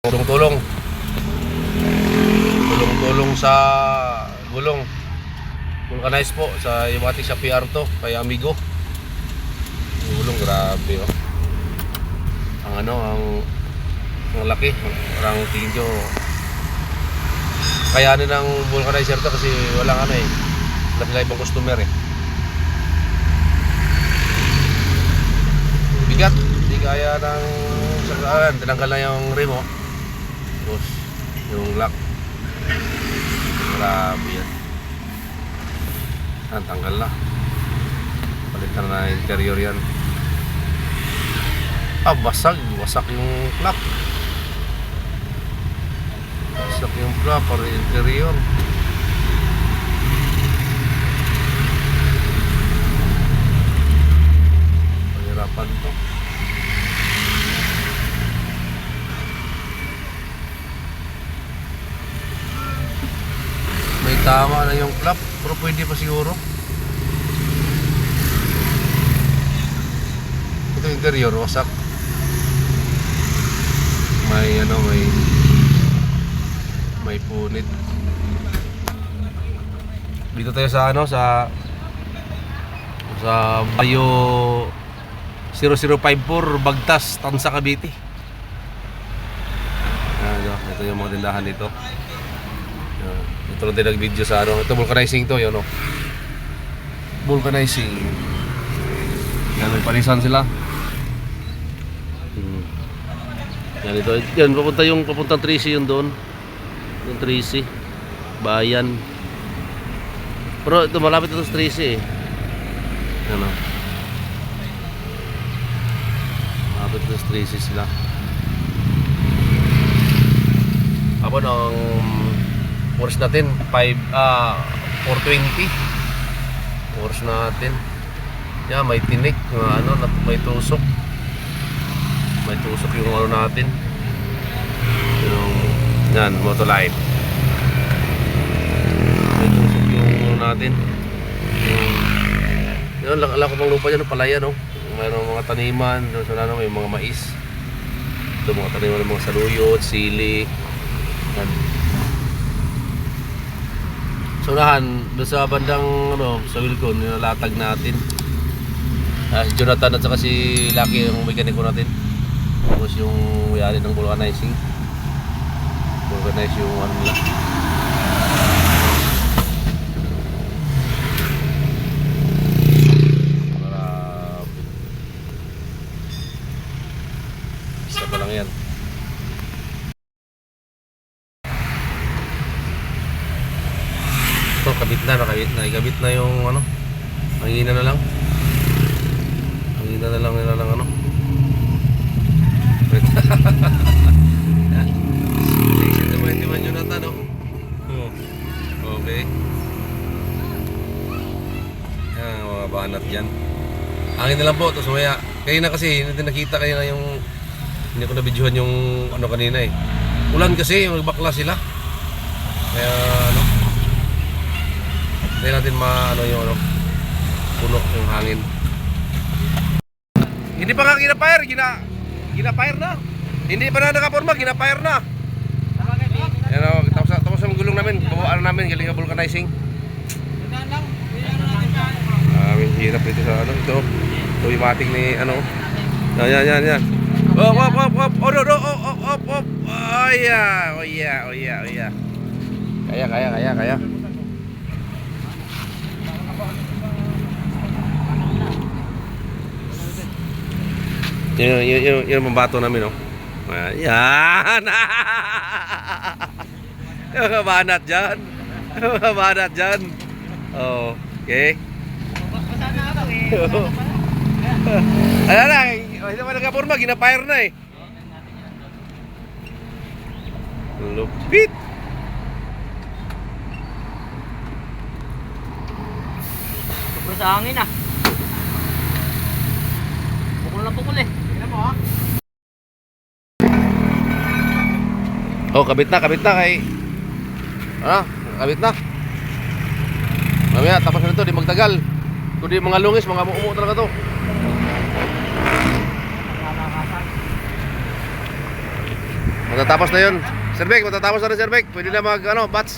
Tulong-tulong sa gulong. Vulcanize po sa Iwati sa PR to kay Amigo. Gulong grabe oh. Ang laki. Parang tingin nyo kayanin ng vulcanizer to kasi walang wala ibang customer eh. Bigat, hindi kaya ng sasakyan. Tinanggal na yung rim oh. Tapos yung lock grabe yan. Tanggal na. Palitan na interior yan. Wasak yung flap. Wasak yung flap para interior. Pahirapan to. May tama na yung flap, pero pwede pa siguro. Ito interior, wasak. May punit. Dito tayo sa Bayo 0054 Bagtas, Tansa, Cavite. Ito yung mga tindahan dito. Ito lang tayo nag-video sa ito vulcanizing to, yun o. Vulcanizing. Yan, may palisan sila. Yan ito. Yan, papuntang Tracy yun doon. Yung Tracy. Bayan. Pero ito, malapit ito sa Tracy eh. Yan o. Malapit ito sa Tracy sila. Ako nung force natin 420 force natin. Yan, may tinik, may tusok yung natin. Yan, Motolife. May tusok yung natin. Yan, lako pang lupa dyan, palaya no. Mayroong mga taniman, may mga mais. Ito mga taniman ng mga saluyot, sili. Yan. So unahan, doon sa bandang sa Wilcon, nilalatag natin. Si Jonathan at saka si Lucky yung mekaniko natin. Tapos yung may-ari ng vulcanizing. Vulcanize yung nila. Isa pa lang yan. Ito, kabit na. Ikabit na yung hangina na lang. Hangina na lang nila lang Exit naman yung Jonathan okay. Yan, mga banat dyan. Hangin na lang po, tapos maya. Kaya na kasi, hindi nakita kayo na yung hindi ko na-videohan yung kanina eh. Ulan kasi, magbakla sila. Kaya hindi natin yung puno yung hangin. Hindi pa nga gina-fire na. Hindi pa na nakaporma, gina-fire na. Yan o, tapos ang gulong namin, bawaan namin, galing ka vulcanizing. Hirap dito sa ito. Ito yung mating ni Yan. Op. Oh yeah. Kaya. Yung pambato namin Yan. Yung kabanat dyan. Okay. Ayan na, hindi pa nagkapurma, ginapire na eh. Lupit. Pukul sa hangin Pukul eh. Kabit na kay kabit na. Mamaya tapos na ito, di magtagal. Kundi mga lungis, mga mumu talaga to. Matatapos na yun. Sir Beck, matatapos na rin Sir Beck. Pwede na mag, batch.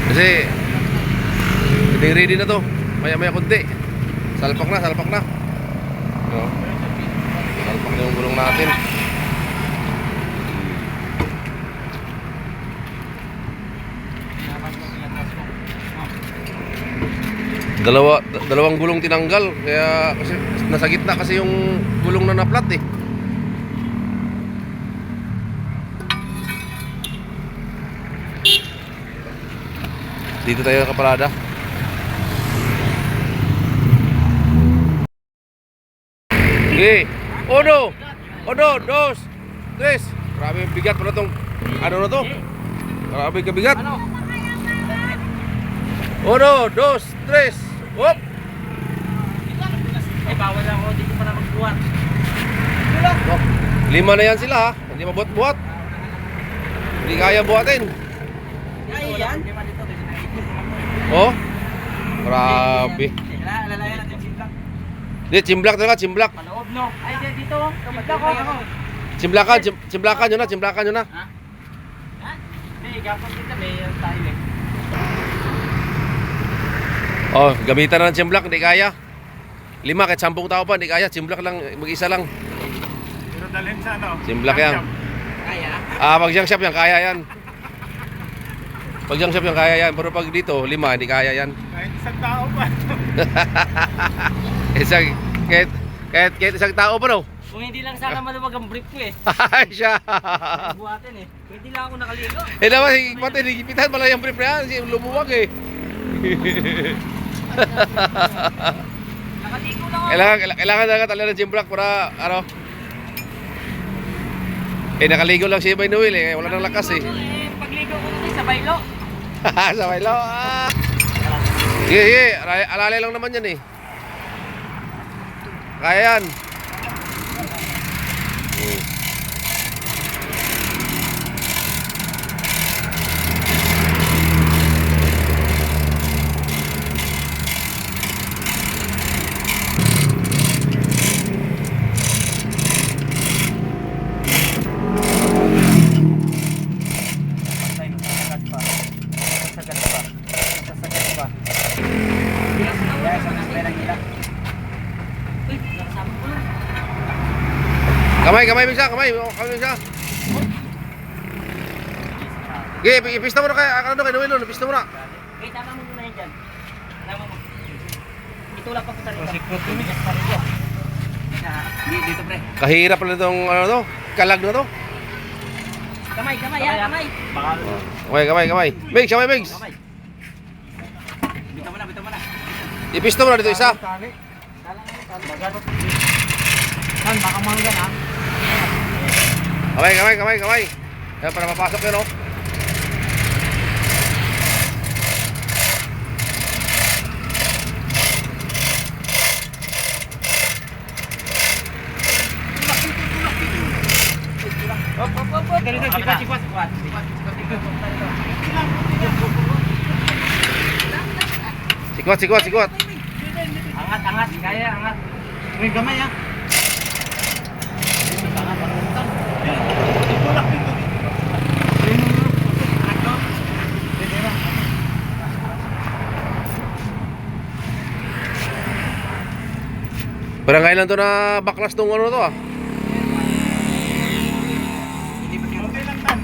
Kasi, ready na to. Maya-maya kunti. Salpak na. Salpak na yung gulong natin. Dalawang gulong tinanggal. Kaya, kasi, nasa gitna kasi yung gulong na naplat eh. Dito tayo nakaparada. Okay. Uno, dos, tres. Grabe yung bigat pa na tong, ano na to? Grabe kabigat. Uno, dos, tres. Hop. Ay, bawal ako. Dito pa na magbuhat. Oh, 5 na yan sila ha. Hindi mabuhat-buhat. Hindi kaya buhatin. Ay, yan. Oh. Grabe. Lalayan natin simplak. Hindi, chimblak talaga, chimblak. Paloob, no? Ay, dito. Simplak ko. Chimplakan nyo na. Ha? May gapon dito. May tayo eh. Oh, gamitan na ng chimblak, hindi kaya. 5 kahit 10 tao pa, hindi kaya. Chimblak lang, mag-isa lang. Pero dalhin sa ano? Chimblak yan. Kaya? Pag junk shop yan, kaya yan. Pag junk shop yan, kaya yan. Pero pag dito, 5, hindi kaya yan. Kahit isang tao pa. kahit isang tao pa no? Kung hindi lang sana maluwag ang brief ko eh. Ay siya. Buhatin eh. Hindi lang ako nakaligo. Naman, pati higipitan pala yung brief na yan. Kasi lumuwag eh. Nakaligo lang ako. Kailangan talaga ng gym block para nakaligo lang si Bay Noel eh. Wala nang lakas eh. Pagligo ko natin sa baylo. Sa baylo. Sige. Alalay lang naman yan eh. Kaya yan. Kamay bisa. Kamay bisa. Sige, ipista mo na kay Noel, ipista mo na. Okay, tama mo muna yan dyan. Tama mo. Itulak pa po sa rito. Sikot. Tumigas pa rito. Dito pre. Kahirap pala itong kalag na to. Kamay, kamay. Kamay. Migs. Kamay. Bitaw mo na. Ipista mo na dito isa. San, baka manggan ha. Kamay. Ayan, para mapasok yun, oh. Sikwat. Angat. Kaya, angat. May gamay ha. Parang kailan to na baklas tong ano to ah. Okay lang tan.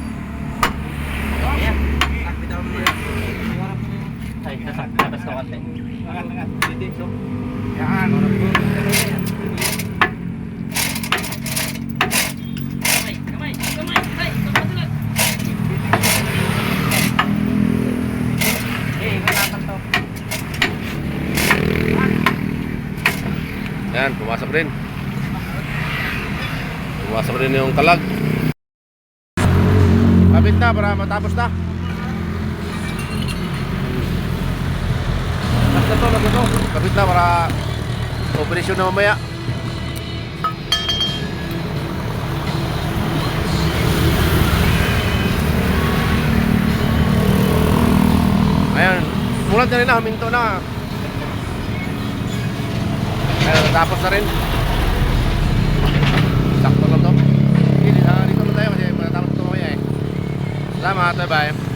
Ay, labas ka konti. Angat. Dito. Yan. Kamay. Ay, kapatulan. Kailangan to. Yan, pumasok rin yung kalag. Kapit na para matapos na. Lagto. Kapit na para operasyon na mamaya. Ayan, mulat na rin na, huminto na. Ayan, natapos na rin. Salamat, bye-bye.